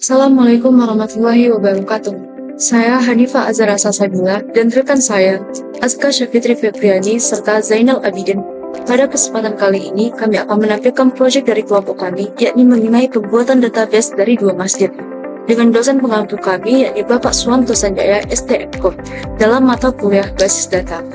Assalamualaikum warahmatullahi wabarakatuh. Saya Hanifah Azhara Salsabila dan rekan saya, Azka Syafitri Febriani serta Zainal Abidin. Pada kesempatan kali ini, kami akan menampilkan proyek dari kelompok kami, yakni mengenai pembuatan database dari dua masjid. Dengan dosen pengampu kami, yakni Bapak Suwanto Sanjaya STMko, dalam mata kuliah basis data.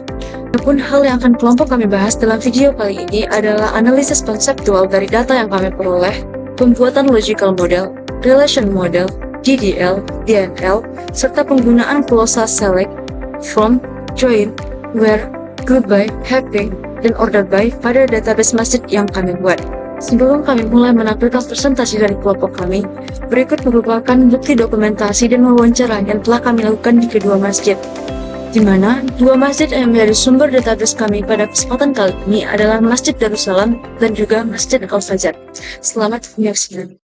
Adapun hal yang akan kelompok kami bahas dalam video kali ini adalah analisis konseptual dari data yang kami peroleh, pembuatan logical model, relation model, DDL, DML, serta penggunaan clause select, from, join, where, group by, happy, dan order by pada database masjid yang kami buat. Sebelum kami mulai menampilkan presentasi dari kelompok kami, berikut merupakan bukti dokumentasi dan wawancara yang telah kami lakukan di kedua masjid, di mana dua masjid yang menjadi sumber database kami pada kesempatan kali ini adalah Masjid Darussalam dan juga Masjid Al-Fajar. Selamat menyaksikan.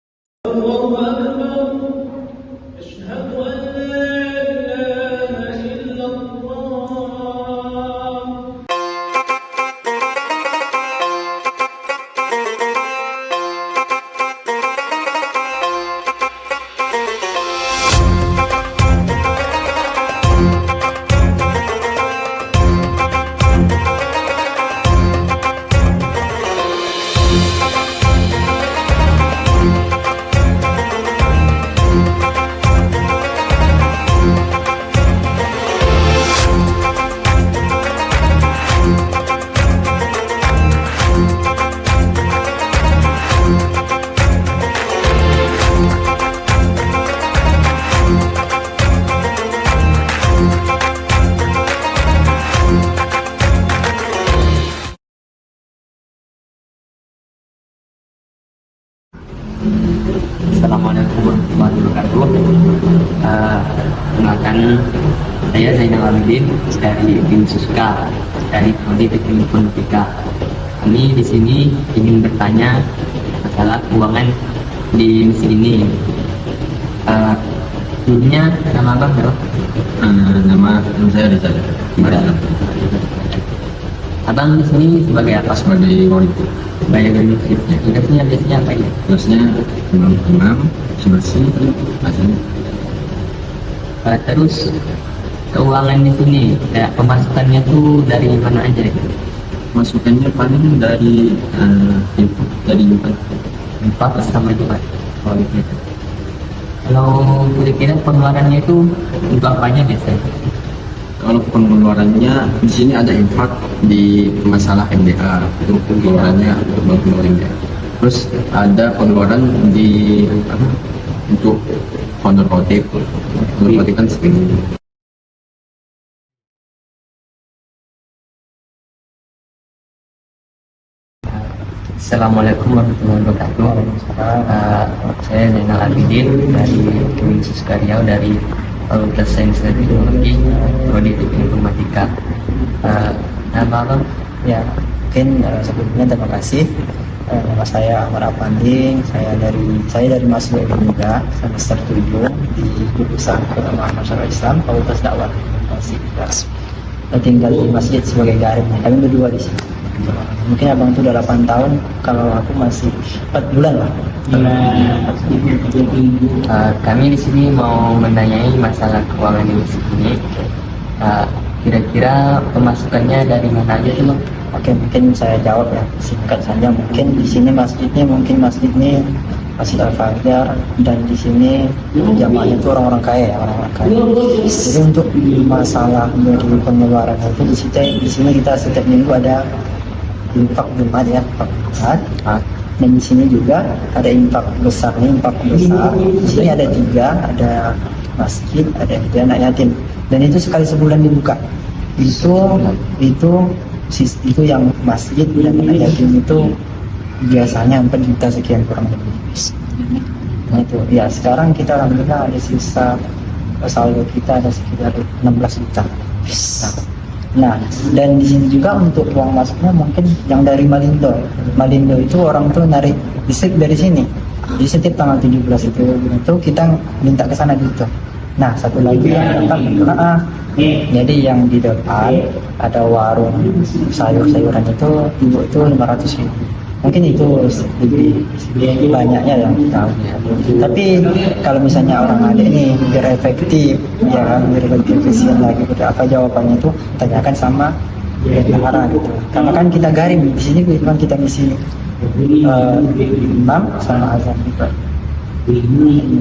Assalamualaikum warahmatullahi wabarakatuh. Perkenalkan, saya Zainal Abidin dari tim Suska dari Prodi Teknik Informatika. Kami di sini ingin bertanya masalah keuangan di masjid ini. Dulunya nama abang ya? Nama saya Rizal. Abang di sini sebagai apa? Sebagai monitor. Sebagai masjidnya. Tugasnya biasanya apa ya? Terusnya imam, bersih, azan. Terus keuangan di sini, kayak pemasukannya tuh dari mana aja gitu? Masukannya paling dari input dari Jumat. 4 sama 2. Oh gitu. Kalau kira-kira pengeluarannya itu berapanya biasanya? Kalau pengeluarannya di sini ada infak di masalah MDA, itu pengeluarannya untuk pengeluaran MDA. Terus ada pengeluaran di untuk honor khotib. Honor khotib kan segini. Assalamualaikum warahmatullahi wabarakatuh. Saya Zainal Abidin dari Kementerian Karyau dari Fakultas Sains dan Teknologi Prodi Teknik Informatika. Nama abang? Ya, mungkin sebelumnya terima kasih. Nama saya Ahmad Apanding, saya dari mahasiswa juga semester 7 di jurusan Keagamaan Masyarakat Islam Fakultas Dakwah Informasi. Saya tinggal di masjid sebagai garib. Kami berdua di sini. Mungkin abang itu udah 8 tahun, kalau aku masih 4 bulan lah. Kami di sini mau menanyai masalah keuangan di masjid ini. Kira-kira pemasukannya dari mana aja sih, Bang? Oke, mungkin saya jawab ya singkat saja. Mungkin di sini masjid ini Masjid Al-Fajar, dan di sini jamaahnya itu orang-orang kaya ya, orang-orang kaya. Jadi untuk masalah dari pengeluaran itu di sini kita setiap minggu ada infak Jumat ya, infak Jumat. Dan di sini juga ada infak besar nih, infak besar. Di sini ada 3, ada masjid, ada anak yatim. Dan itu sekali sebulan dibuka. Itu yang masjid dan anak yatim itu biasanya 4 juta sekian kurang lebih. Nah itu ya, sekarang kita alhamdulillah ada sisa saldo kita ada sekitar 16 juta. Nah, dan di sini juga untuk uang masuknya mungkin yang dari Malindo. Malindo itu orang tuh narik listrik dari sini. Jadi setiap tanggal 17 itu kita minta ke sana gitu. Nah, satu lagi yang jadi yang di depan ada warung sayur-sayuran itu ibu itu 500.000. Mungkin itu lebih banyaknya yang tahu. Tapi kalau misalnya orang ada ini biar efektif, ya kan, biar lebih efisien lagi gitu. Apa jawabannya itu tanyakan sama bendahara gitu. Karena kan kita garing di sini kan kita misi imam sama azan juga.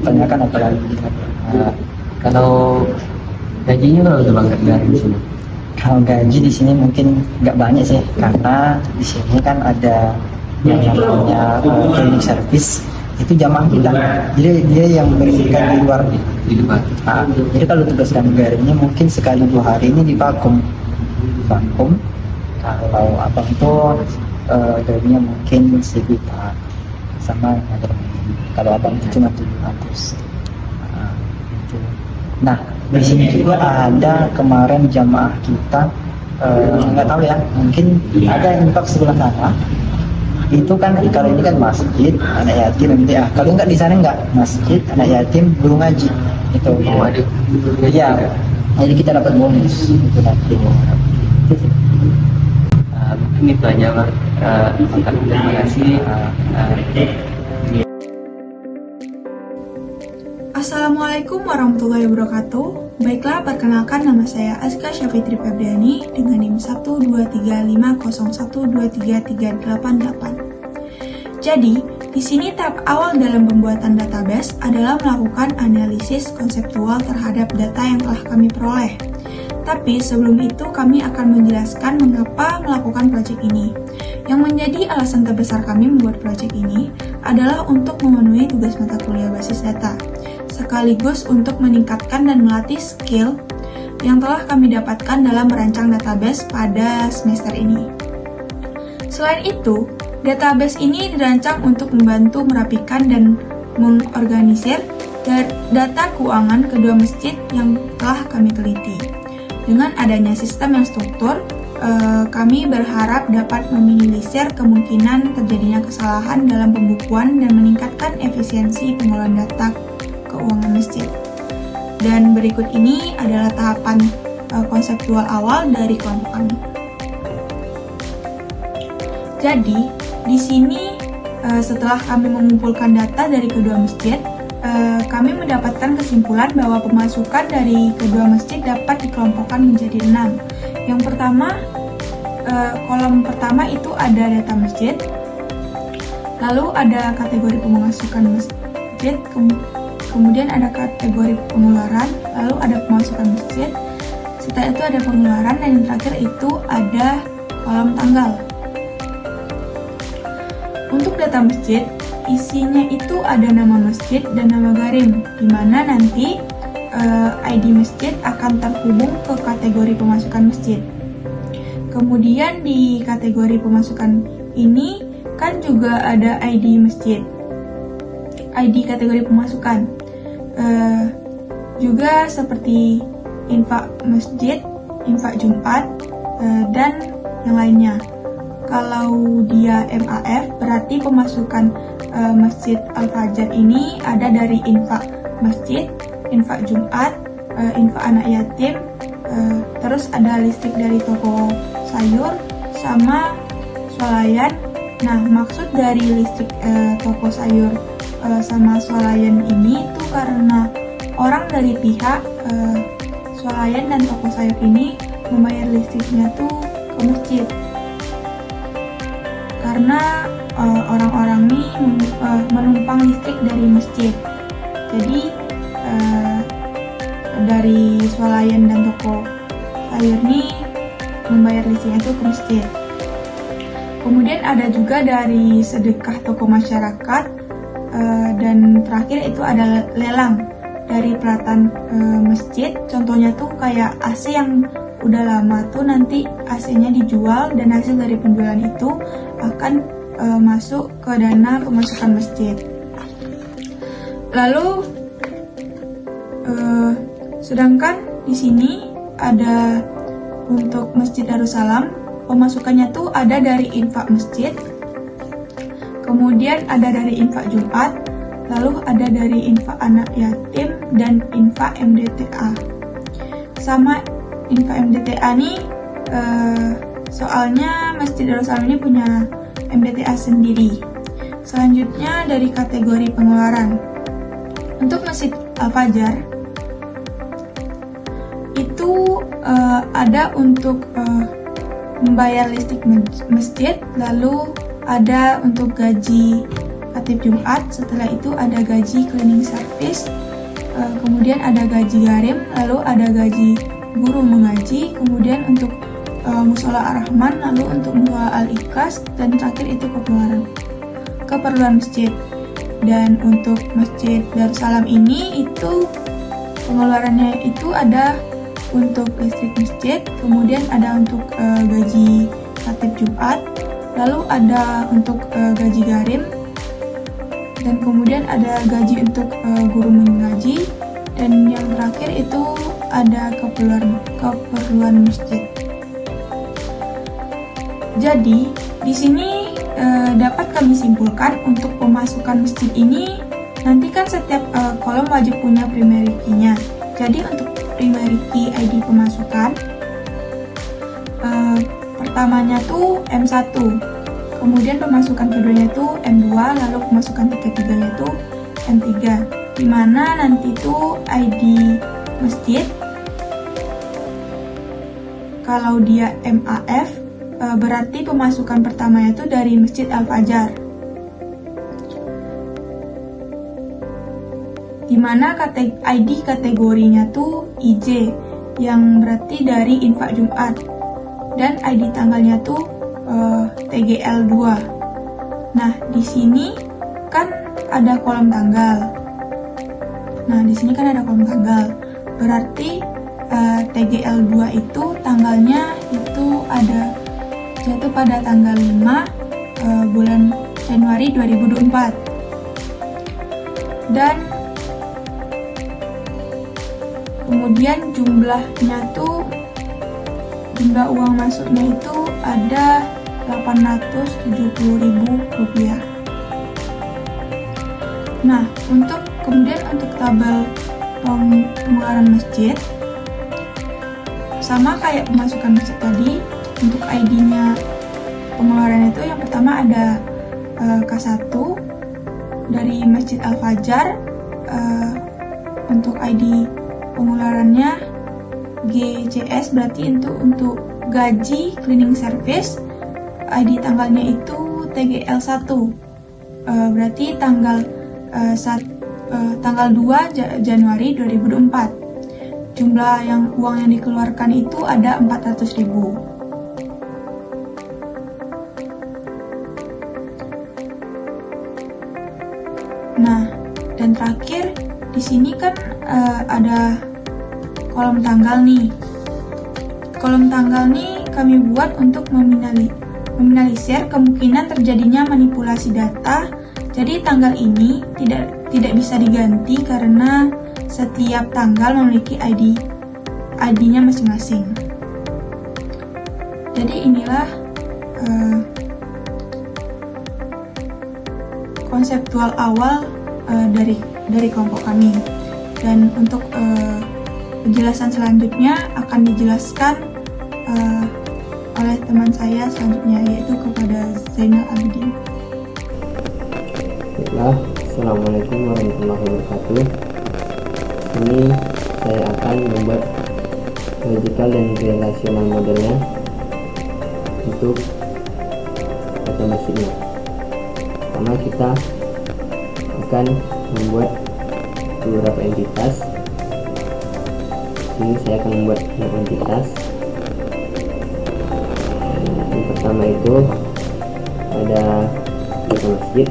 Tanyakan apa lagi? Kalau gajinya berapa tuh Bang dari di sini? Kalau gaji di sini mungkin nggak banyak sih, karena di sini kan ada yang namanya cleaning service, itu jamaah kita. Jadi dia yang membersihkan di luar. Di depan. Nah, jadi kalau tugas kami garingnya mungkin sekali 2 hari ini di vakum. Kalau abang itu gajinya mungkin sekitar sama yang ada. Kalau abang itu cuma 700. Gitu. Nah, di sini juga ada kemarin jamaah kita, nggak tahu ya, mungkin ada yang infak sebelah sana. Itu kan kalau ini kan masjid anak yatim nanti kalau nggak di sana nggak masjid anak yatim guru ngaji itu. Waduh. Iya, jadi kita dapat bonus itu nanti. Mungkin itu aja Bang. Terima kasih. Assalamualaikum warahmatullahi wabarakatuh. Baiklah, perkenalkan nama saya Azka Syafitri Febriani dengan NIM 12350123388. Jadi, di sini tahap awal dalam pembuatan database adalah melakukan analisis konseptual terhadap data yang telah kami peroleh. Tapi sebelum itu kami akan menjelaskan mengapa melakukan proyek ini. Yang menjadi alasan terbesar kami membuat proyek ini adalah untuk memenuhi tugas mata kuliah basis data, sekaligus untuk meningkatkan dan melatih skill yang telah kami dapatkan dalam merancang database pada semester ini. Selain itu, database ini dirancang untuk membantu merapikan dan mengorganisir data keuangan kedua masjid yang telah kami teliti. Dengan adanya sistem yang struktur, kami berharap dapat meminimalisir kemungkinan terjadinya kesalahan dalam pembukuan dan meningkatkan efisiensi pengelolaan data keuangan masjid. Dan berikut ini adalah tahapan konseptual awal dari kelompok kami. Jadi, di sini setelah kami mengumpulkan data dari kedua masjid, kami mendapatkan kesimpulan bahwa pemasukan dari kedua masjid dapat dikelompokkan menjadi 6. Yang pertama, kolom pertama itu ada data masjid, lalu ada kategori pemasukan masjid, kemudian ada kategori pengeluaran, lalu ada pemasukan masjid, setelah itu ada pengeluaran, dan yang terakhir itu ada kolom tanggal. Untuk data masjid, isinya itu ada nama masjid dan nama garim, di mana nanti ID masjid akan terhubung ke kategori pemasukan masjid. Kemudian di kategori pemasukan ini kan juga ada ID masjid, ID kategori pemasukan. Juga seperti infak masjid, infak Jumat, dan yang lainnya. Kalau dia MAF berarti pemasukan Masjid Al-Fajar ini ada dari infak masjid, infak Jumat, infak anak yatim, terus ada listrik dari toko sayur sama swalayan. Nah, maksud dari listrik toko sayur sama swalayan ini tuh karena orang dari pihak swalayan dan toko sayur ini membayar listriknya tuh ke masjid, karena orang-orang ini menumpang listrik dari masjid. Jadi dari swalayan dan toko sayur ini membayar listriknya itu ke masjid. Kemudian ada juga dari sedekah toko masyarakat, dan terakhir itu ada lelang dari peralatan masjid. Contohnya tuh kayak AC yang udah lama tuh nanti AC-nya dijual, dan hasil dari penjualan itu akan masuk ke dana pemasukan masjid. Lalu sedangkan di sini ada untuk Masjid Darussalam, pemasukannya tuh ada dari infak masjid, kemudian ada dari infak Jumat, lalu ada dari infak anak yatim dan infak MDTA. Sama infak MDTA nih, soalnya Masjid Darussalam ini punya MBTA sendiri. Selanjutnya dari kategori pengeluaran. Untuk Masjid Al-Fajar itu ada untuk membayar listrik masjid, lalu ada untuk gaji khatib Jumat, setelah itu ada gaji cleaning service, kemudian ada gaji garim, lalu ada gaji guru mengaji, kemudian untuk musola Ar-Rahman, lalu untuk musola Al-Ikhlas, dan terakhir itu keperluan masjid. Dan untuk Masjid Darussalam ini itu pengeluarannya itu ada untuk listrik masjid, kemudian ada untuk gaji khatib Jumat, lalu ada untuk gaji garim, dan kemudian ada gaji untuk guru mengaji, dan yang terakhir itu ada keperluan masjid. Jadi di sini dapat kami simpulkan untuk pemasukan masjid ini nanti kan setiap kolom wajib punya primary key-nya. Jadi untuk primary key ID pemasukan pertamanya tuh M1, kemudian pemasukan keduanya itu M2, lalu pemasukan ketiganya itu M3, dimana nanti tuh ID masjid kalau dia MAF berarti pemasukan pertamanya itu dari Masjid Al-Fajar, dimana ID kategorinya tuh IJ yang berarti dari infak Jumat, dan ID tanggalnya tuh TGL2. Nah, di sini kan ada kolom tanggal. Berarti TGL2 itu tanggalnya itu ada jatuh pada tanggal 5 bulan Januari 2024. Dan kemudian jumlah uang masuknya itu ada Rp870.000. Nah, untuk tabel pengeluaran masjid sama kayak pemasukan masjid tadi. Untuk ID-nya pengeluaran itu yang pertama ada K1 dari Masjid Al-Fajar, untuk ID pengeluarannya GCS berarti untuk gaji cleaning service, ID tanggalnya itu TGL1, berarti tanggal 2 Januari 2024. Jumlah uang yang dikeluarkan itu ada 400.000. Nah, dan terakhir di sini kan ada kolom tanggal nih. Kolom tanggal nih kami buat untuk meminimalisir kemungkinan terjadinya manipulasi data. Jadi tanggal ini tidak bisa diganti karena setiap tanggal memiliki ID-nya masing-masing. Jadi inilah konseptual awal dari kelompok kami, dan untuk penjelasan selanjutnya akan dijelaskan oleh teman saya selanjutnya, yaitu kepada Zainal Abidin. Baiklah, Assalamualaikum warahmatullahi wabarakatuh. Ini saya akan membuat logical dan relational modelnya untuk data masjidnya. Pertama kita akan membuat beberapa entitas. Ini saya akan membuat 6 entitas. Yang pertama itu ada data masjid,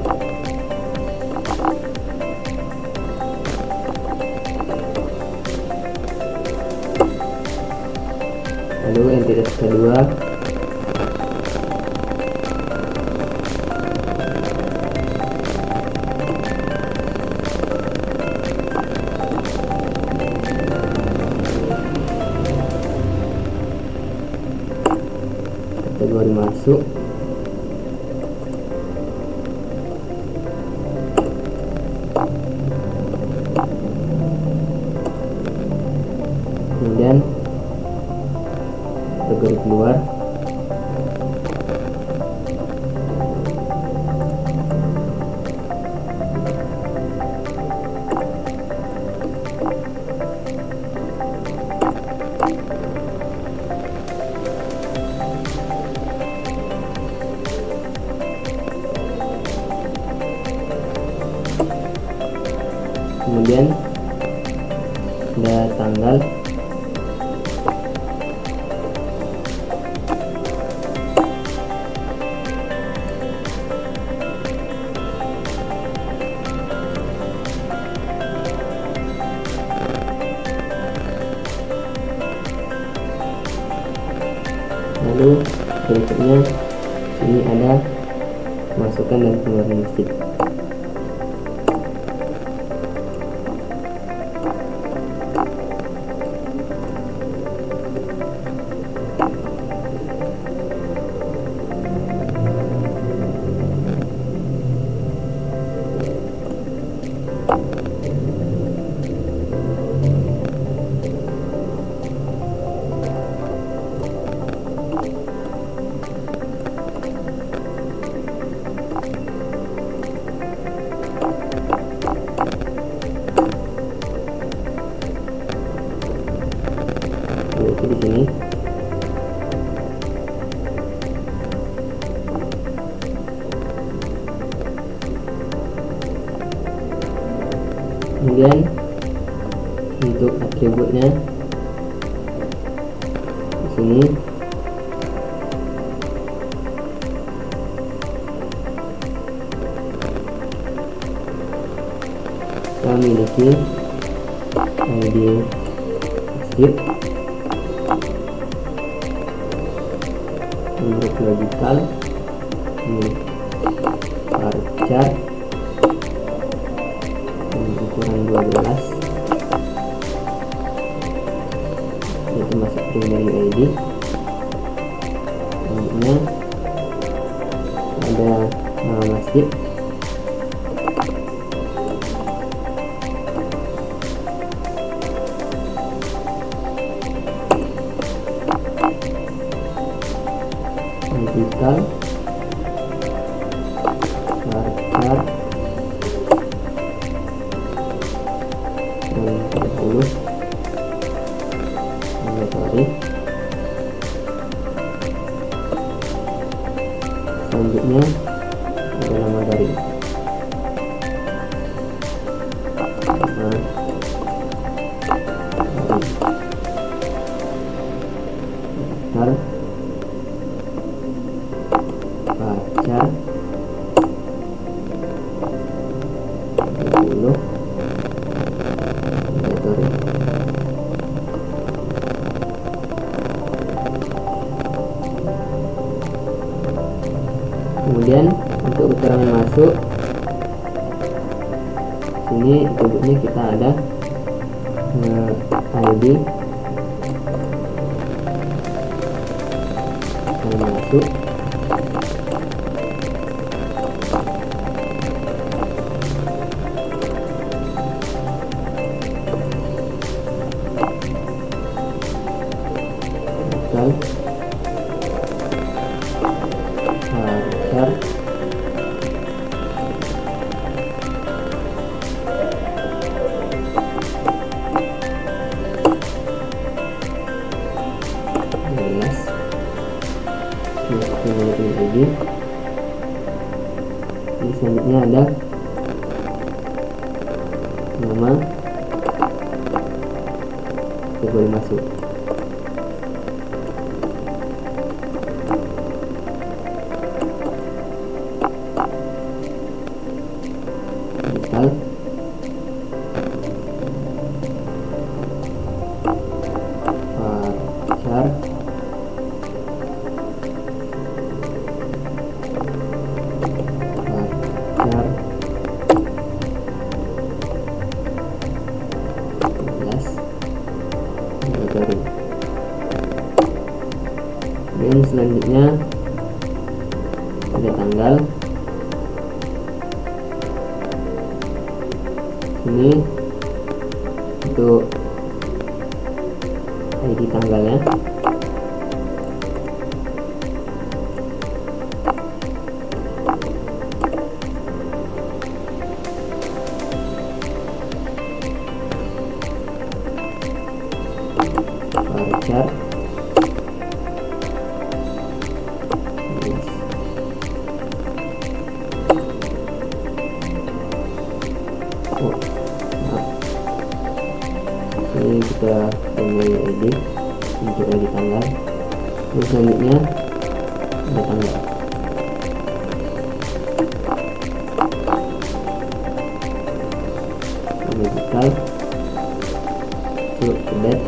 lalu entitas kedua kategori masuk, kemudian kategori keluar, kemudian ada tanggal, lalu berikutnya ini ada masukkan dan keluaran masjid. Yaitu di sini. Kemudian untuk atributnya di sini kita memiliki ID masjid, nomor logikal, parcar, ukuran 12, itu masuk primary ID. Selanjutnya ada nama masjid, logikal, parcar, dan 30 mandatory. Selanjutnya ada nama dari parcar, mandatory. Kemudian untuk keterangan masuk sini atributnya kita ada ID keterangan masuk, parcar, ID. Ini selanjutnya ada nama tebal masuk. Misal parcar, dan selanjutnya ada tanggal. Ini untuk ID tanggalnya. Parcar, Ini kita mulai edit untuk edit tanggal. Terus selanjutnya ada tanggal. Digital, klik ke date,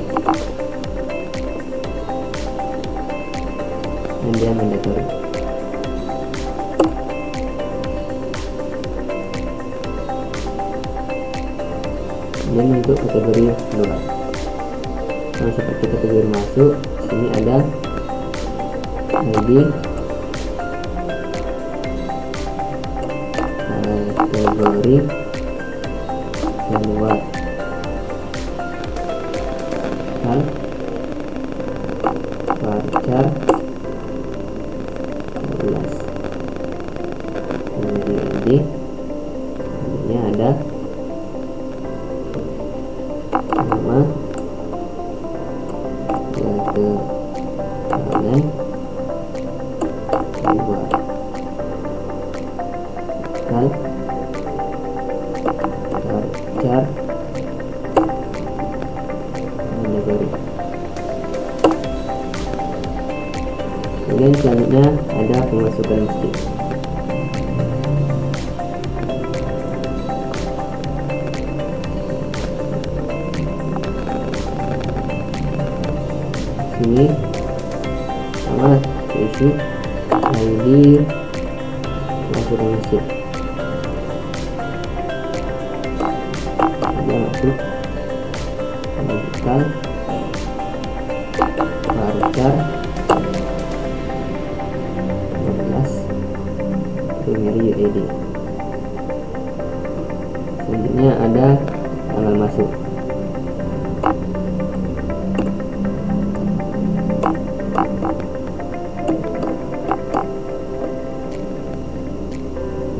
dan dia mandatory. Dan untuk kategori luar, kalau seperti kategori masuk, sini ada ID, kategori keluar, hal varchar 12. Jadi ini ada nama, yaitu kanan keluar, hal varchar kategori. Kemudian selanjutnya ada pemasukan masjid. Sini sama isi ID pemasukan masjid. Dia masuk digital, varchar 12, primary UID. Selanjutnya ada tanggal masuk.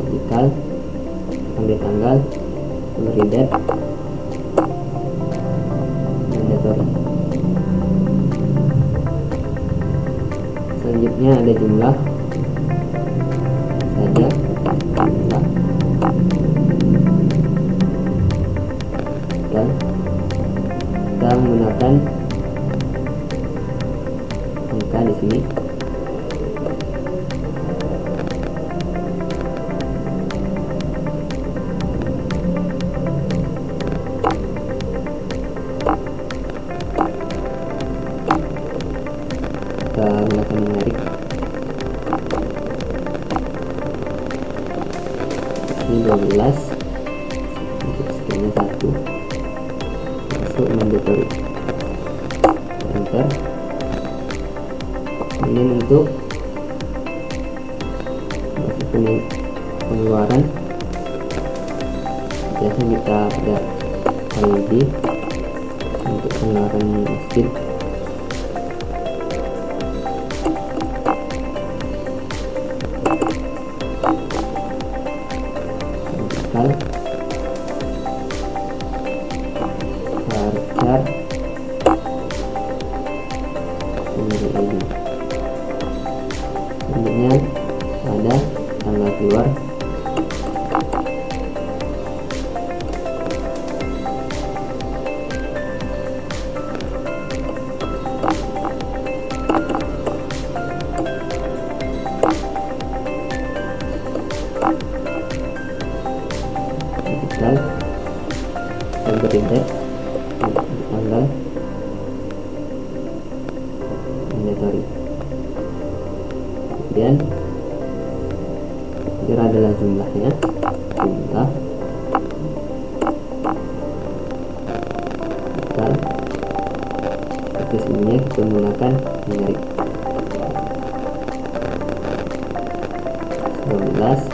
Digital, ambil tanggal, beri date, mandatory. Selanjutnya ada jumlah saja, jumlah, dan kita menggunakan angka di sini. Kita gunakan menarik. Ini 12 untuk skillnya 1, masuk mandatory, enter. Kemudian untuk masuk pengeluaran, biasanya kita ada ID untuk pengeluaran masjid. Digital, varchar, primary ID. Selanjutnya ada tanggal keluar. Digital, beri date, tanggal, mandatory. Kemudian ini adalah jumlahnya, jumlah, digital. Seperti sebelumnya kita menggunakan numeric 12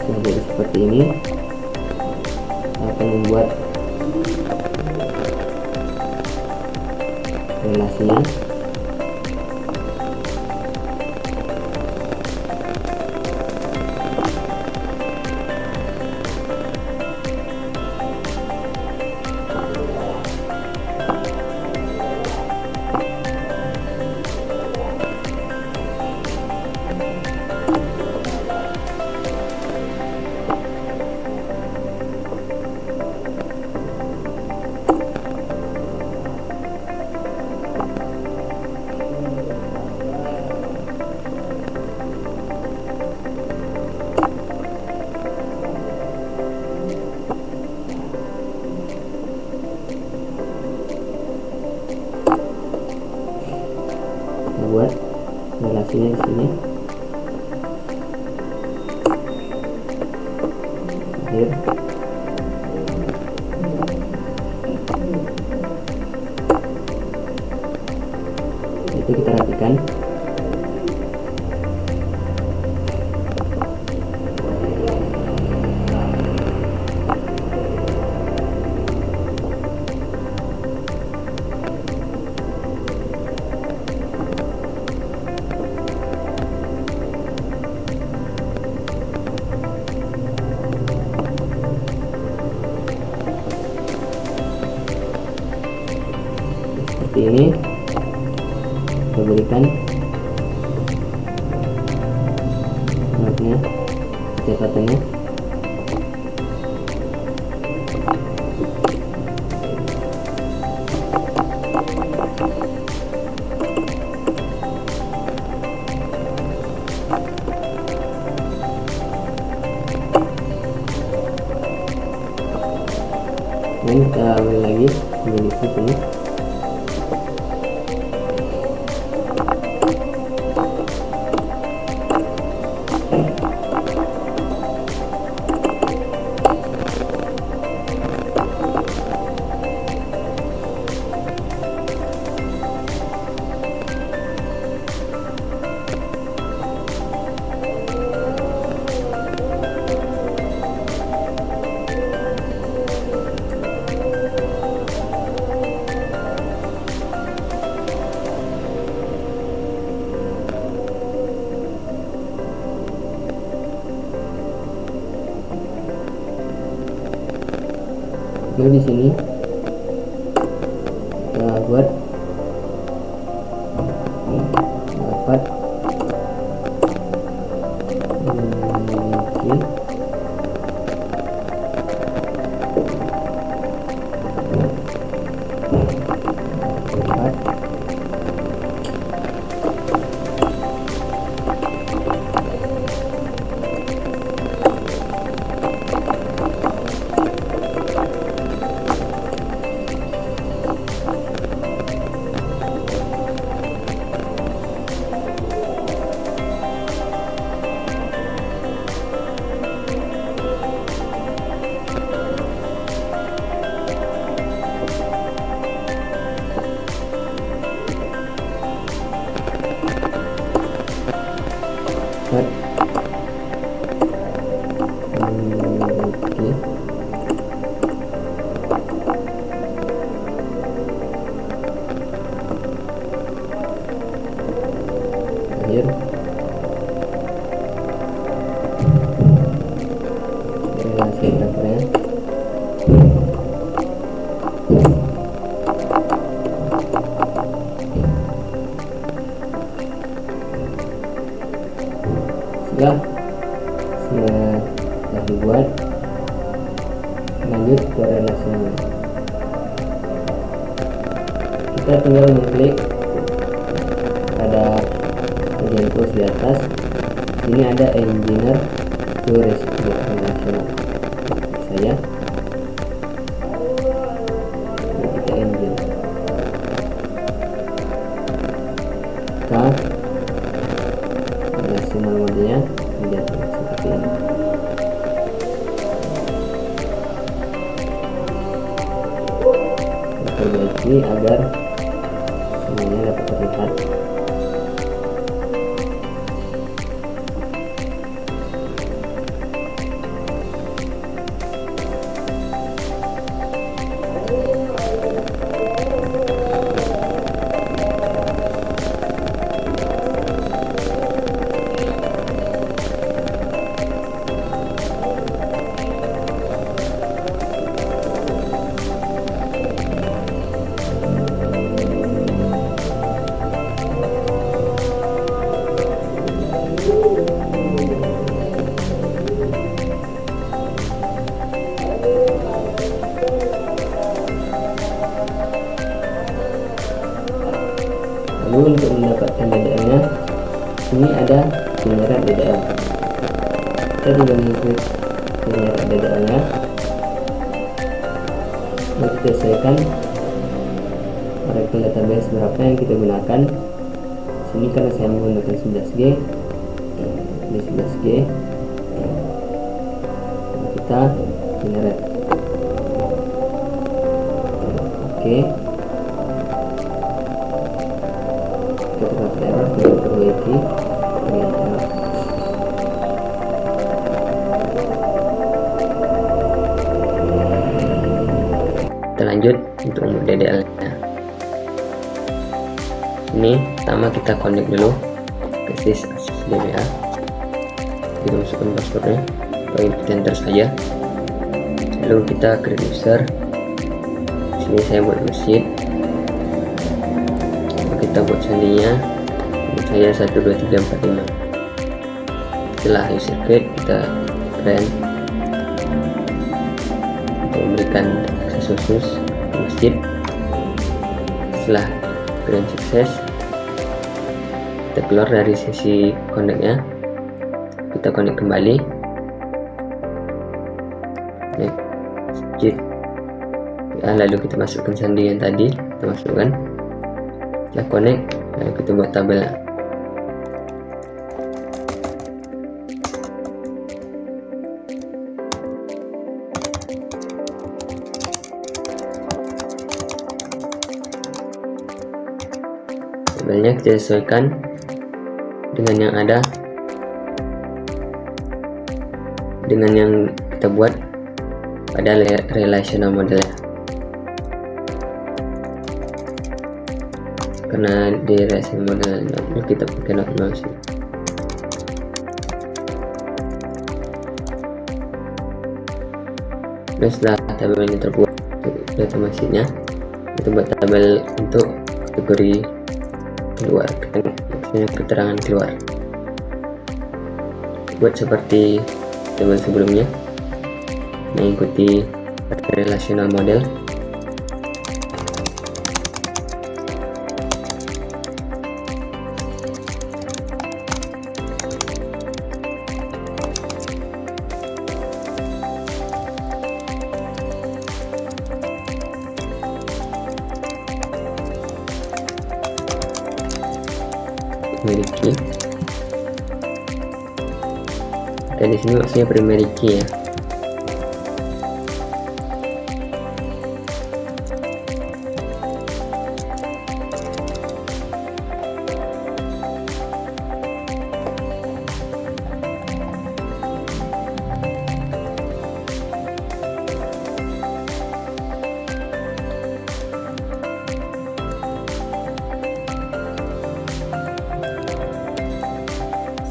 jadi seperti ini. Akan membuat relasinya. relasinya di sini. Akhir. Itu kita rapikan. Seperti ini kita berikan notnya, catatannya. Dan kita ambil lagi memiliki sini. Lalu di sini kita buat dapat memiliki akhir. Relasi referensi. Sudah dibuat, lanjut ke relasinya. Kita tinggal mengklik pada bagian plus di atas. Ini ada engineer to rescue relational. Saya kita engine. Kita relational modenya menjadi seperti ini. Perbaiki agar semuanya dapat terlihat. Lalu untuk mendapatkan DDL-nya, ini ada penyeret DDL. Kita tinggal mengklik penyeret DDL-nya, lalu kita sesuaikan Oracle database berapa yang kita gunakan. sini karena saya menggunakan 11G, ini 11G, kita generate. Oke, kita dapat error, kita perbaiki. Kita lanjut untuk DDL nya. Ini pertama kita connect dulu ke sys DBA, kita masukkan passwordnya, kita enter saja, lalu kita create user. Sini saya buat masjid, kita buat sandinya, saya 1 2 3 4 5. Setelah user create, kita grant untuk memberikan akses khusus ke masjid. Setelah grant sukses, kita keluar dari sesi connect-nya, kita connect kembali, next masjid, lalu kita masukkan sandi yang tadi kita masukkan. Setelah connect, lalu kita buat tabel. Tabelnya kita sesuaikan dengan yang ada, dengan yang kita buat pada relational model, karena di relational model kita pakai not mouse. Dan setelah tabel ini terbuat untuk data masjidnya, kita buat tabel untuk kategori keluar, maksudnya keterangan keluar, buat seperti tabel sebelumnya, mengikuti relational model. Memiliki, dan di sini maksudnya primary key ya.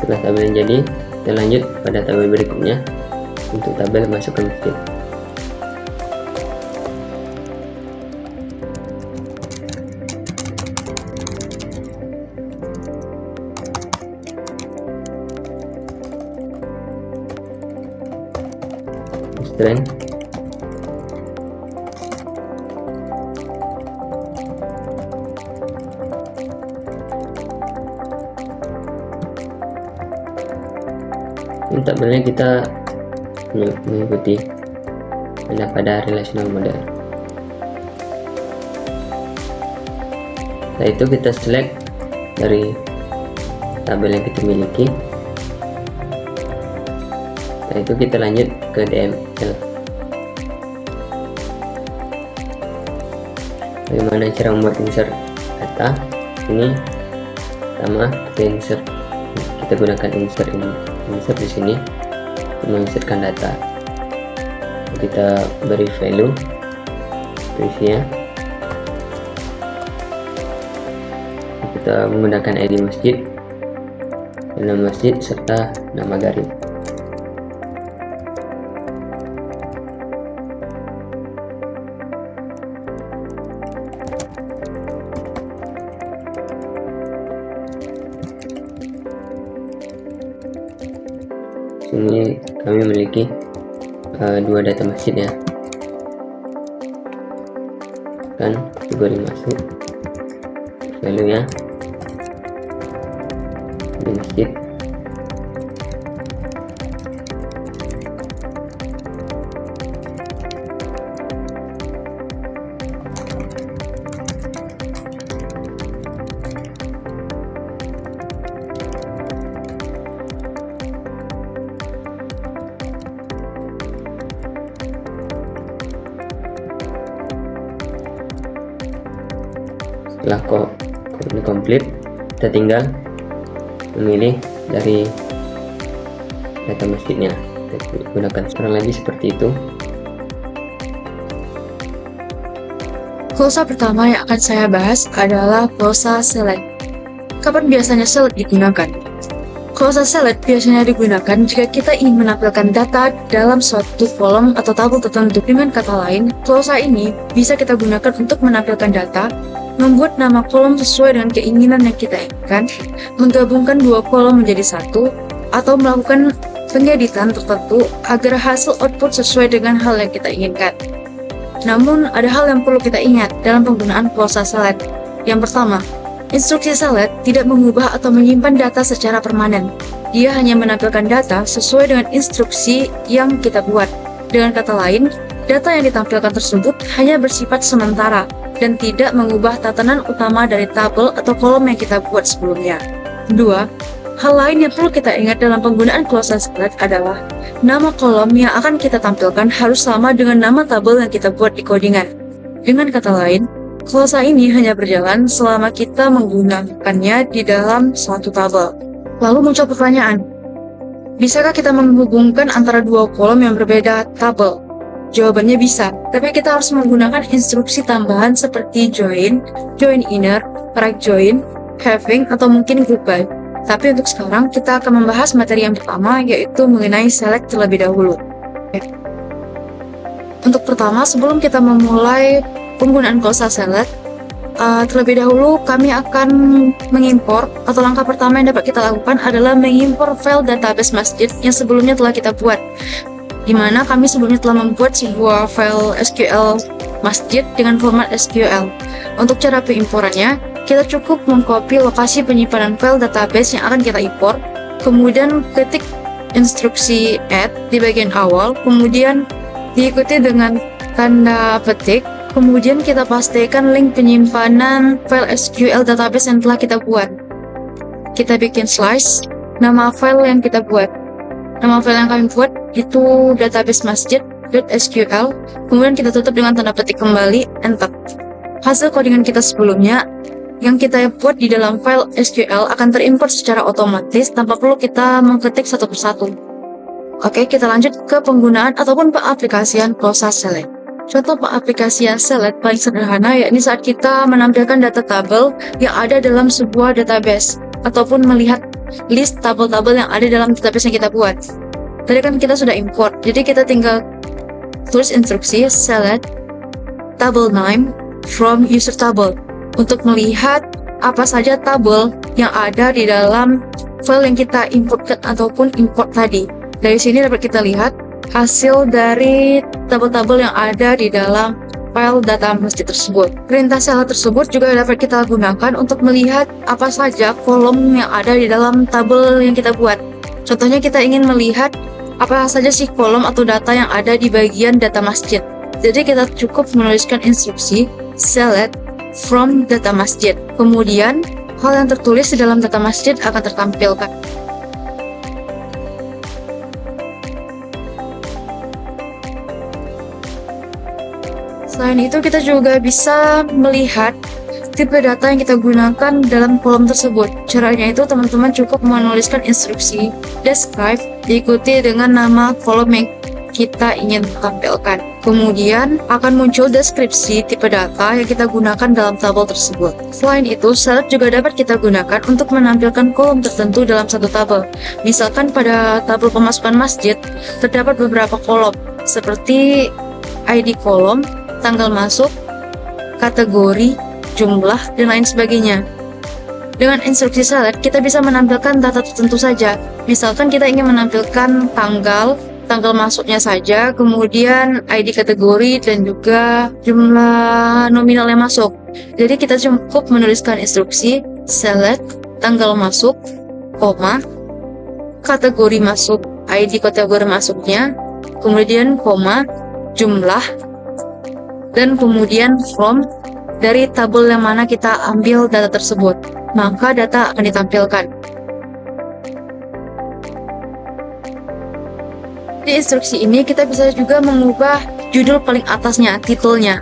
Setelah tabel jadi, kita lanjut pada tabel berikutnya untuk tabel masukkan masjid. Strength, tabelnya kita mengikuti pada relational model. Setelah itu kita select dari tabel yang kita miliki. Setelah itu kita lanjut ke DML. Bagaimana cara membuat insert data? Ini pertama kita gunakan insert di sini untuk menginsertkan data. Kita beri value isinya, kita menggunakan ID masjid, nama masjid serta nama garib. Sini kami memiliki dua data masjid ya, kan kategori masuk, value nya di masjid, Setelah ini komplit, kita tinggal memilih dari data masjidnya. Kita gunakan sekarang lagi seperti itu. Klausa pertama yang akan saya bahas adalah klausa select. Kapan biasanya select digunakan? Klausa select biasanya digunakan jika kita ingin menampilkan data dalam suatu kolom atau tabel tertentu. Dengan kata lain, klausa ini bisa kita gunakan untuk menampilkan data, membuat nama kolom sesuai dengan keinginan yang kita inginkan, menggabungkan dua kolom menjadi satu, atau melakukan pengeditan tertentu agar hasil output sesuai dengan hal yang kita inginkan. Namun, ada hal yang perlu kita ingat dalam penggunaan klausa select. Yang pertama, instruksi select tidak mengubah atau menyimpan data secara permanen. Dia hanya menampilkan data sesuai dengan instruksi yang kita buat. Dengan kata lain, data yang ditampilkan tersebut hanya bersifat sementara dan tidak mengubah tatanan utama dari tabel atau kolom yang kita buat sebelumnya. Kedua, hal lain yang perlu kita ingat dalam penggunaan klausa select adalah nama kolom yang akan kita tampilkan harus sama dengan nama tabel yang kita buat di codingan. Dengan kata lain, klausa ini hanya berjalan selama kita menggunakannya di dalam suatu tabel. Lalu muncul pertanyaan, bisakah kita menghubungkan antara dua kolom yang berbeda tabel? Jawabannya bisa, tapi kita harus menggunakan instruksi tambahan seperti join, join inner, right join, having, atau mungkin group by. Tapi untuk sekarang kita akan membahas materi yang pertama, yaitu mengenai select terlebih dahulu. Untuk pertama, sebelum kita memulai penggunaan klausa select, terlebih dahulu kami akan mengimpor, atau langkah pertama yang dapat kita lakukan adalah mengimpor file database masjid yang sebelumnya telah kita buat, di mana kami sebelumnya telah membuat sebuah file SQL masjid dengan format SQL. Untuk cara pengimporannya, kita cukup mengcopy lokasi penyimpanan file database yang akan kita impor, kemudian ketik instruksi add di bagian awal, kemudian diikuti dengan tanda petik, kemudian kita pastikan link penyimpanan file SQL database yang telah kita buat. Kita bikin slice, nama file yang kita buat. Nama file yang kami buat itu database masjid.sql, kemudian kita tutup dengan tanda petik kembali, enter. Hasil codingan kita sebelumnya yang kita buat di dalam file SQL akan terimport secara otomatis tanpa perlu kita mengketik satu persatu. Oke, kita lanjut ke penggunaan ataupun pengaplikasian klausa select. Contoh pengaplikasian select paling sederhana yakni saat kita menampilkan data tabel yang ada dalam sebuah database ataupun melihat list tabel-tabel yang ada dalam database yang kita buat. Tadi kan kita sudah import, jadi kita tinggal tulis instruksi select table name from user table untuk melihat apa saja tabel yang ada di dalam file yang kita importkan ataupun import tadi. Dari sini dapat kita lihat hasil dari tabel-tabel yang ada di dalam file data masjid tersebut. Perintah select tersebut juga dapat kita gunakan untuk melihat apa saja kolom yang ada di dalam tabel yang kita buat. Contohnya kita ingin melihat apa saja sih kolom atau data yang ada di bagian data masjid. Jadi kita cukup menuliskan instruksi select from data masjid. Kemudian, hal yang tertulis di dalam data masjid akan tertampilkan. Selain itu, kita juga bisa melihat tipe data yang kita gunakan dalam kolom tersebut. Caranya itu teman-teman cukup menuliskan instruksi describe diikuti dengan nama kolom yang kita ingin tampilkan. Kemudian akan muncul deskripsi tipe data yang kita gunakan dalam tabel tersebut. Selain itu, select juga dapat kita gunakan untuk menampilkan kolom tertentu dalam satu tabel. Misalkan pada tabel pemasukan masjid, terdapat beberapa kolom, seperti ID kolom, tanggal masuk, kategori, jumlah, dan lain sebagainya. Dengan instruksi select, kita bisa menampilkan data tertentu saja. Misalkan kita ingin menampilkan tanggal masuknya saja, kemudian ID kategori, dan juga jumlah nominal yang masuk. Jadi kita cukup menuliskan instruksi select tanggal masuk, koma, kategori masuk, ID kategori masuknya, kemudian koma, jumlah, dan kemudian from dari tabel yang mana kita ambil data tersebut. Maka data akan ditampilkan. Di instruksi ini kita bisa juga mengubah judul paling atasnya, titelnya.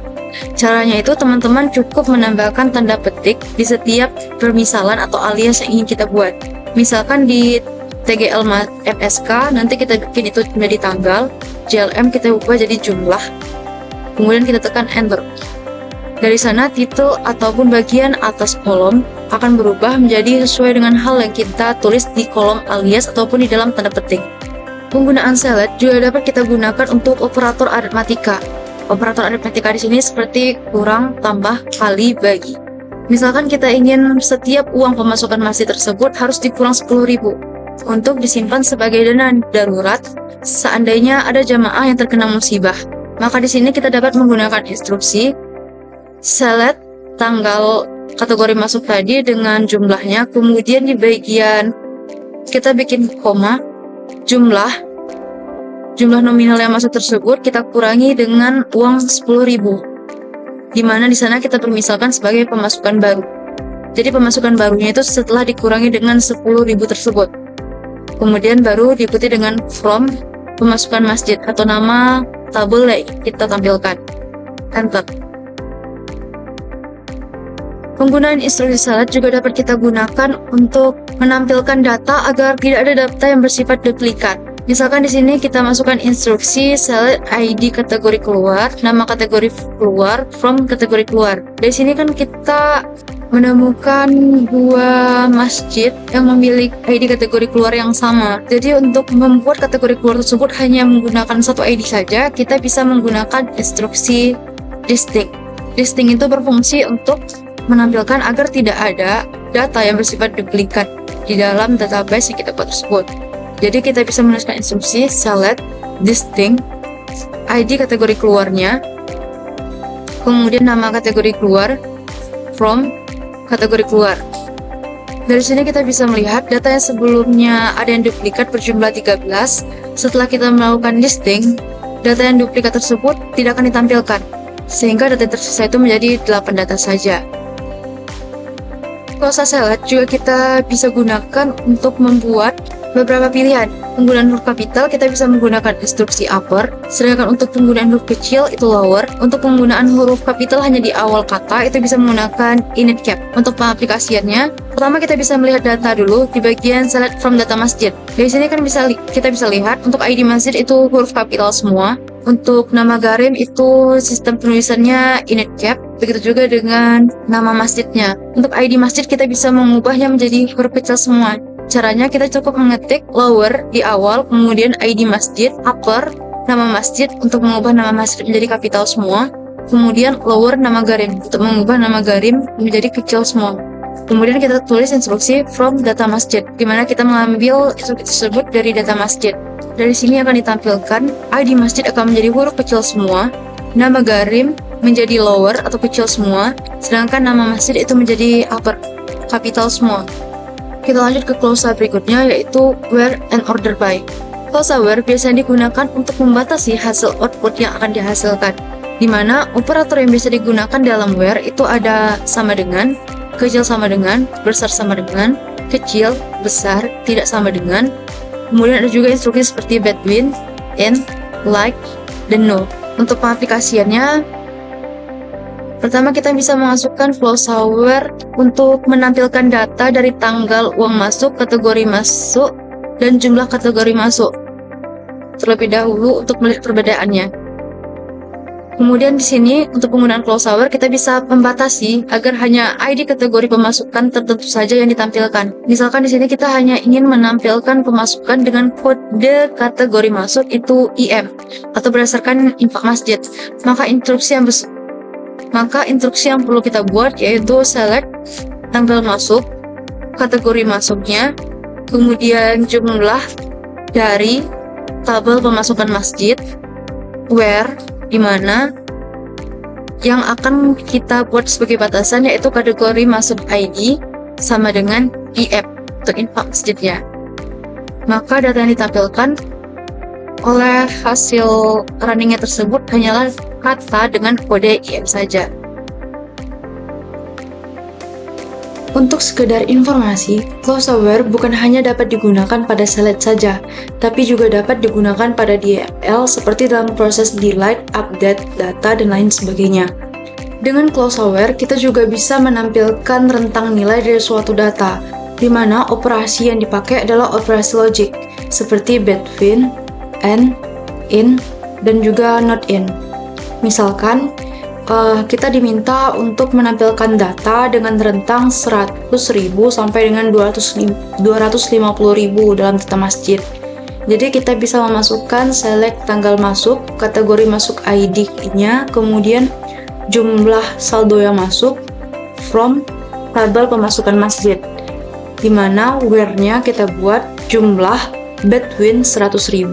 Caranya itu teman-teman cukup menambahkan tanda petik di setiap permisalan atau alias yang ingin kita buat. Misalkan di TGL MSK, nanti kita bikin itu menjadi tanggal, JLM kita ubah jadi jumlah, kemudian kita tekan Enter. Dari sana titel ataupun bagian atas kolom akan berubah menjadi sesuai dengan hal yang kita tulis di kolom alias ataupun di dalam tanda petik. Penggunaan select juga dapat kita gunakan untuk operator aritmatika. Operator aritmatika di sini seperti kurang, tambah, kali, bagi. Misalkan kita ingin setiap uang pemasukan masjid tersebut harus dikurang 10.000 untuk disimpan sebagai dana darurat seandainya ada jamaah yang terkena musibah. Maka di sini kita dapat menggunakan instruksi select tanggal kategori masuk tadi dengan jumlahnya, kemudian di bagian kita bikin koma, jumlah nominal yang masuk tersebut kita kurangi dengan uang 10.000, di mana di sana kita permisalkan sebagai pemasukan baru. Jadi pemasukan barunya itu setelah dikurangi dengan 10.000 tersebut. Kemudian baru diikuti dengan from pemasukan masjid atau nama tabel yang kita tampilkan. Enter. Penggunaan instruksi select juga dapat kita gunakan untuk menampilkan data agar tidak ada data yang bersifat duplikat. Misalkan di sini kita masukkan instruksi select ID kategori keluar, nama kategori keluar, from kategori keluar. Dari sini kan kita menemukan dua masjid yang memiliki ID kategori keluar yang sama. Jadi untuk membuat kategori keluar tersebut hanya menggunakan satu ID saja, kita bisa menggunakan instruksi distinct. Distinct itu berfungsi untuk menampilkan agar tidak ada data yang bersifat duplikat di dalam database yang kita buat tersebut. Jadi kita bisa menuliskan instruksi select distinct ID kategori keluarnya, kemudian nama kategori keluar, from kategori keluar. Dari sini kita bisa melihat data yang sebelumnya ada yang duplikat berjumlah 13. Setelah kita melakukan distinct, data yang duplikat tersebut tidak akan ditampilkan, sehingga data yang tersisa itu menjadi 8 data saja. Klausa select juga kita bisa gunakan untuk membuat beberapa pilihan. Penggunaan huruf kapital kita bisa menggunakan instruksi upper, sedangkan untuk penggunaan huruf kecil itu lower. Untuk penggunaan huruf kapital hanya di awal kata itu bisa menggunakan init cap. Untuk pengaplikasiannya, pertama kita bisa melihat data dulu di bagian select from data masjid. Dari sini kan kita bisa lihat untuk ID masjid itu huruf kapital semua. Untuk nama garim itu sistem penulisannya init cap. Begitu juga dengan nama masjidnya. Untuk ID masjid kita bisa mengubahnya menjadi huruf kecil semua. Caranya kita cukup mengetik lower di awal, kemudian ID masjid, upper, nama masjid untuk mengubah nama masjid menjadi kapital semua, kemudian lower nama garim untuk mengubah nama garim menjadi kecil semua. Kemudian kita tulis instruksi from data masjid, di mana kita mengambil instruksi tersebut dari data masjid. Dari sini akan ditampilkan ID masjid akan menjadi huruf kecil semua, nama garim menjadi lower atau kecil semua, sedangkan nama masjid itu menjadi upper, kapital semua. Kita lanjut ke klausa berikutnya, yaitu where and order by. Klausa where biasanya digunakan untuk membatasi hasil output yang akan dihasilkan, di mana operator yang bisa digunakan dalam where itu ada sama dengan, kecil sama dengan, besar sama dengan, kecil, besar, tidak sama dengan. Kemudian ada juga instruksi seperti between, in, like, dan no. Untuk pengaplikasiannya, pertama kita bisa memasukkan klausa where untuk menampilkan data dari tanggal uang masuk, kategori masuk, dan jumlah kategori masuk terlebih dahulu untuk melihat perbedaannya. Kemudian di sini untuk penggunaan klausa where kita bisa membatasi agar hanya ID kategori pemasukan tertentu saja yang ditampilkan. Misalkan di sini kita hanya ingin menampilkan pemasukan dengan kode kategori masuk itu IM atau berdasarkan infak masjid. Maka instruksi yang perlu kita buat yaitu select tanggal masuk, kategori masuknya, kemudian jumlah dari tabel pemasukan masjid, where, di mana yang akan kita buat sebagai batasan yaitu kategori masuk ID sama dengan IF untuk infak masjidnya. Maka data yang ditampilkan oleh hasil runningnya tersebut hanyalah kata dengan kode IM saja. Untuk sekedar informasi, klausa where bukan hanya dapat digunakan pada select saja, tapi juga dapat digunakan pada DML seperti dalam proses delete, update, data, dan lain sebagainya. Dengan clause aware, kita juga bisa menampilkan rentang nilai dari suatu data, di mana operasi yang dipakai adalah operasi logik, seperti between, and, in, dan juga not in. Misalkan, kita diminta untuk menampilkan data dengan rentang 100.000 sampai dengan 250.000 dalam data masjid. Jadi kita bisa memasukkan select tanggal masuk, kategori masuk ID-nya, kemudian jumlah saldo yang masuk from tabel pemasukan masjid, di mana where-nya kita buat jumlah between 100.000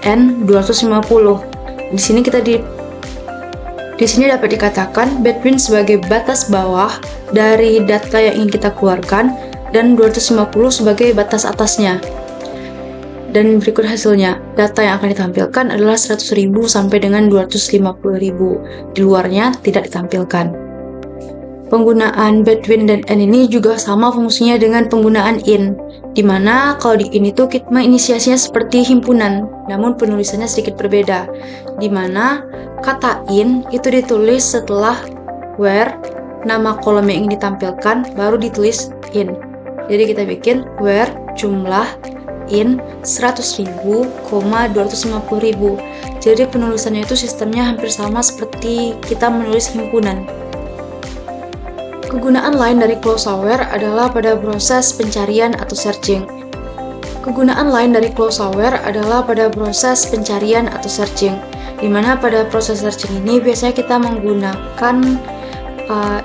and 250. Di sini dapat dikatakan between sebagai batas bawah dari data yang ingin kita keluarkan dan 250 sebagai batas atasnya. Dan berikut hasilnya, data yang akan ditampilkan adalah 100.000 sampai dengan 250.000. Di luarnya tidak ditampilkan. Penggunaan between dan and ini juga sama fungsinya dengan penggunaan in, di mana kalau di in itu kita menginisiasinya seperti himpunan, namun penulisannya sedikit berbeda, di mana kata in itu ditulis setelah where, nama kolom yang ingin ditampilkan, baru ditulis in. Jadi kita bikin where jumlah in 100.000, 250.000. Jadi penulisannya itu sistemnya hampir sama seperti kita menulis himpunan. Kegunaan lain dari clause aware adalah pada proses pencarian atau searching. Di mana pada proses searching ini biasanya kita menggunakan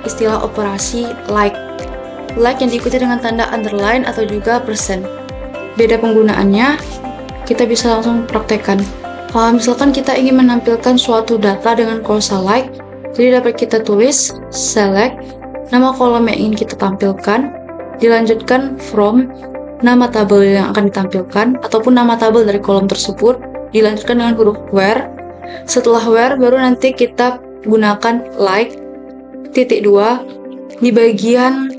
istilah operasi like yang diikuti dengan tanda underline atau juga persen. Beda penggunaannya, kita bisa langsung praktekkan. Misalkan kita ingin menampilkan suatu data dengan klausa like, jadi dapat kita tulis select nama kolom yang ingin kita tampilkan, dilanjutkan from nama tabel yang akan ditampilkan ataupun nama tabel dari kolom tersebut, dilanjutkan dengan huruf where. Setelah where baru nanti kita gunakan like titik 2 di bagian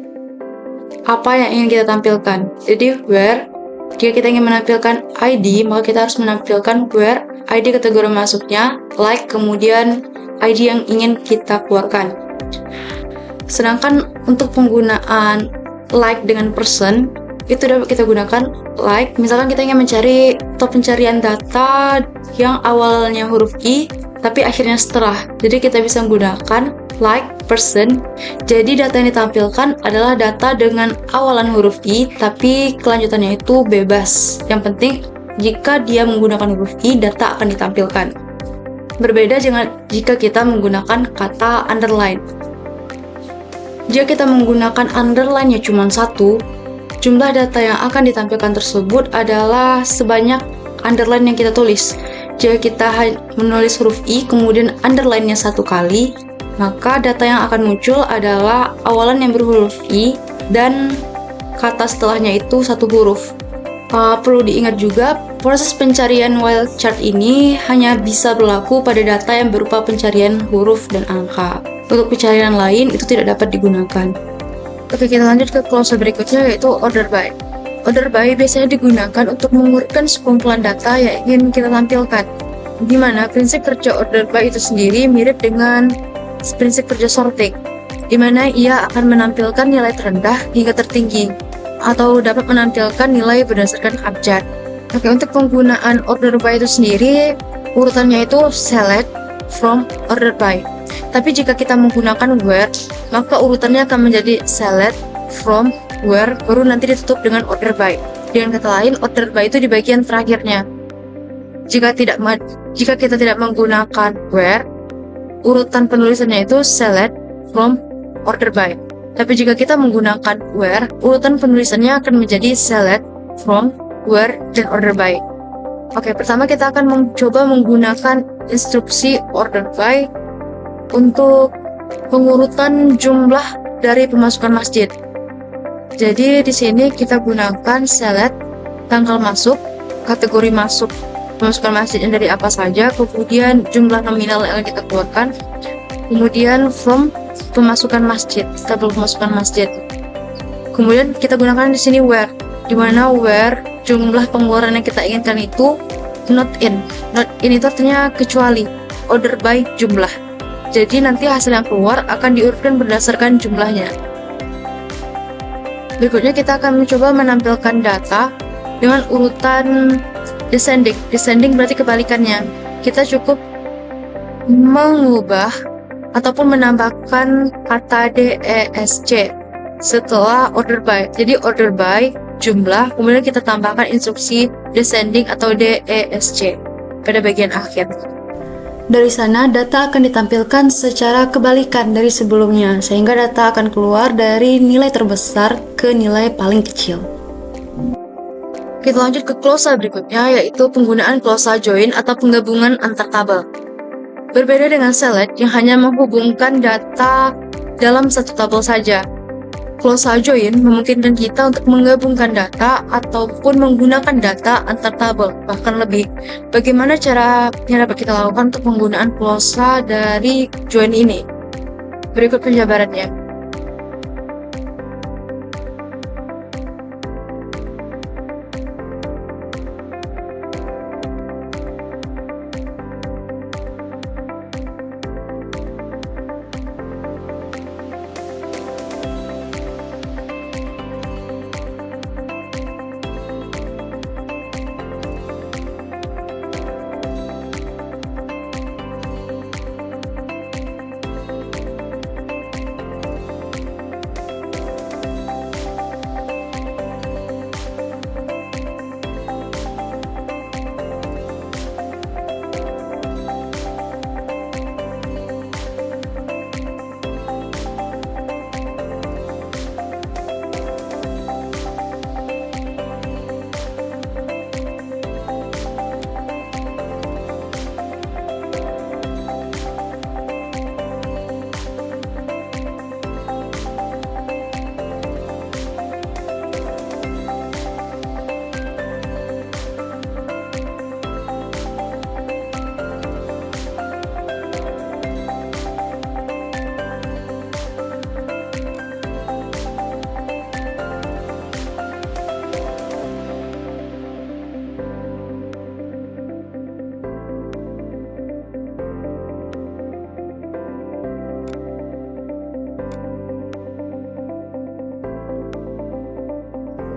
apa yang ingin kita tampilkan. Jadi where, jika kita ingin menampilkan ID, maka kita harus menampilkan where ID kategori masuknya, like, kemudian ID yang ingin kita keluarkan. Sedangkan untuk penggunaan like dengan person, itu dapat kita gunakan like. Misalkan kita ingin mencari atau pencarian data yang awalnya huruf I, tapi akhirnya setelah. Jadi kita bisa menggunakan like person. Jadi data yang ditampilkan adalah data dengan awalan huruf I, tapi kelanjutannya itu bebas. Yang penting, jika dia menggunakan huruf I, data akan ditampilkan. Berbeda jika kita menggunakan kata underline. Jika kita menggunakan underline-nya cuma satu, jumlah data yang akan ditampilkan tersebut adalah sebanyak underline yang kita tulis. Jika kita menulis huruf I, kemudian underline-nya satu kali, maka data yang akan muncul adalah awalan yang berhuruf I dan kata setelahnya itu satu huruf. Perlu diingat juga, proses pencarian wildcard ini hanya bisa berlaku pada data yang berupa pencarian huruf dan angka. Untuk pencarian lain itu tidak dapat digunakan. Oke, kita lanjut ke clause berikutnya, yaitu order by. Order by biasanya digunakan untuk mengurutkan sekumpulan data yang ingin kita tampilkan. Di mana prinsip kerja order by itu sendiri mirip dengan prinsip kerja sorting, di mana ia akan menampilkan nilai terendah hingga tertinggi, atau dapat menampilkan nilai berdasarkan abjad. Oke, untuk penggunaan order by itu sendiri, urutannya itu select from order by. Tapi jika kita menggunakan where, maka urutannya akan menjadi select from where, baru nanti ditutup dengan order by. Dengan kata lain, order by itu di bagian terakhirnya. Jika kita tidak menggunakan where, urutan penulisannya itu select from order by. Tapi jika kita menggunakan where, urutan penulisannya akan menjadi select from where dan order by. Oke, pertama kita akan mencoba menggunakan instruksi order by untuk pengurutan jumlah dari pemasukan masjid. Jadi di sini kita gunakan select tanggal masuk, kategori masuk pemasukan masjid dari apa saja, kemudian jumlah nominal yang kita keluarkan, kemudian from pemasukan masjid, tabel pemasukan masjid. Kemudian kita gunakan di sini where, di mana where jumlah pengeluaran yang kita inginkan itu not in. Not in itu artinya kecuali, order by jumlah. Jadi nanti hasil yang keluar akan diurutkan berdasarkan jumlahnya. Berikutnya kita akan mencoba menampilkan data dengan urutan descending. Descending berarti kebalikannya. Kita cukup mengubah ataupun menambahkan kata DESC setelah order by. Jadi order by jumlah, kemudian kita tambahkan instruksi descending atau DESC pada bagian akhir. Dari sana, data akan ditampilkan secara kebalikan dari sebelumnya, sehingga data akan keluar dari nilai terbesar ke nilai paling kecil. Kita lanjut ke glosa berikutnya, yaitu penggunaan glosa join atau penggabungan antar tabel. Berbeda dengan select yang hanya menghubungkan data dalam satu tabel saja. Glosa join memungkinkan kita untuk menggabungkan data ataupun menggunakan data antar tabel, bahkan lebih. Bagaimana cara yang dapat kita lakukan untuk penggunaan glosa dari join ini? Berikut penjabarannya.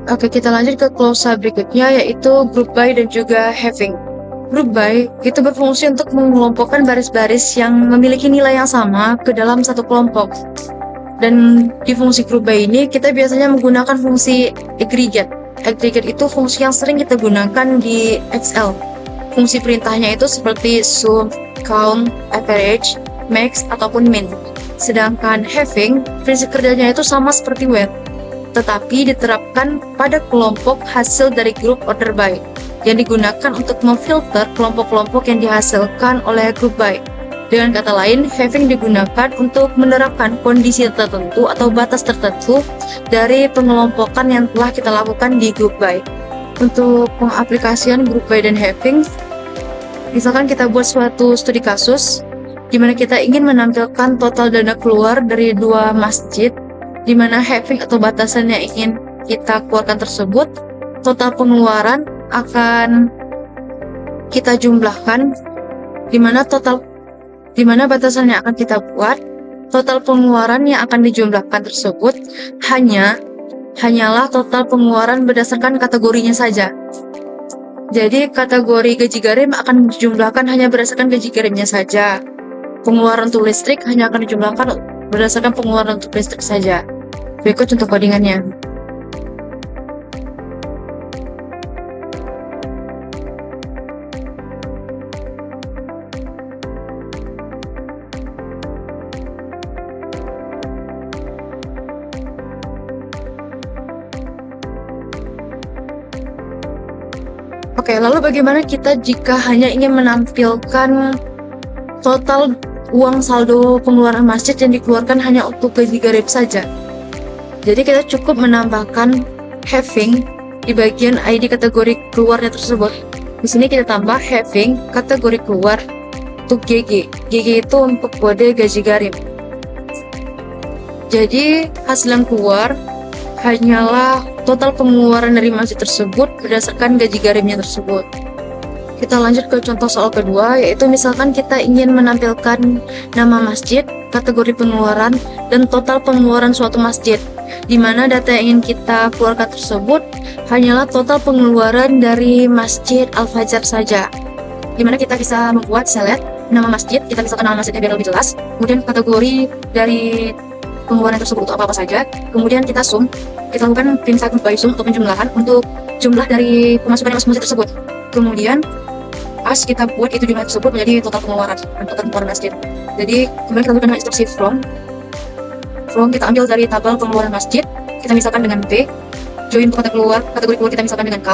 Oke, kita lanjut ke glosa berikutnya, yaitu group by dan juga having. Group by itu berfungsi untuk mengelompokkan baris-baris yang memiliki nilai yang sama ke dalam satu kelompok. Dan di fungsi group by ini kita biasanya menggunakan fungsi aggregate. Aggregate itu fungsi yang sering kita gunakan di Excel. Fungsi perintahnya itu seperti sum, count, average, max, ataupun min. Sedangkan having, prinsip kerjanya itu sama seperti when, tetapi diterapkan pada kelompok hasil dari grup order by yang digunakan untuk memfilter kelompok-kelompok yang dihasilkan oleh group by. Dengan kata lain, having digunakan untuk menerapkan kondisi tertentu atau batas tertentu dari pengelompokan yang telah kita lakukan di group by. Untuk pengaplikasian group by dan having, misalkan kita buat suatu studi kasus di mana kita ingin menampilkan total dana keluar dari dua masjid, di mana having atau batasan yang ingin kita keluarkan tersebut, total pengeluaran akan kita jumlahkan, di mana batasan yang akan kita buat, total pengeluaran yang akan dijumlahkan tersebut hanyalah total pengeluaran berdasarkan kategorinya saja. Jadi kategori gaji garim akan dijumlahkan hanya berdasarkan gaji garimnya saja. Pengeluaran untuk listrik hanya akan dijumlahkan berdasarkan pengeluaran untuk listrik saja. Berikut contoh codingannya. Oke, lalu bagaimana kita jika hanya ingin menampilkan total uang saldo pengeluaran masjid yang dikeluarkan hanya untuk gaji garim saja? Jadi kita cukup menambahkan having di bagian ID kategori keluarnya tersebut. Di sini kita tambah having kategori keluar untuk GG. GG itu untuk kode gaji garim. Jadi hasil yang keluar hanyalah total pengeluaran dari masjid tersebut berdasarkan gaji garimnya tersebut. Kita lanjut ke contoh soal kedua, yaitu misalkan kita ingin menampilkan nama masjid, kategori pengeluaran, dan total pengeluaran suatu masjid, di mana data yang ingin kita keluarkan tersebut hanyalah total pengeluaran dari Masjid Al-Fajar saja. Di mana kita bisa membuat select nama masjid, kita bisa kenal masjidnya biar lebih jelas, kemudian kategori dari pengeluaran tersebut untuk apa-apa saja, kemudian kita sum, kita lakukan print sum by sum untuk penjumlahan untuk jumlah dari pemasukan masjid tersebut. Kemudian as kita buat itu jumlah tersebut menjadi total pengeluaran masjid. Jadi kemudian kita lakukan instruksi from kita ambil dari tabel pengeluaran masjid, kita misalkan dengan P, join untuk kategori keluar kita misalkan dengan K,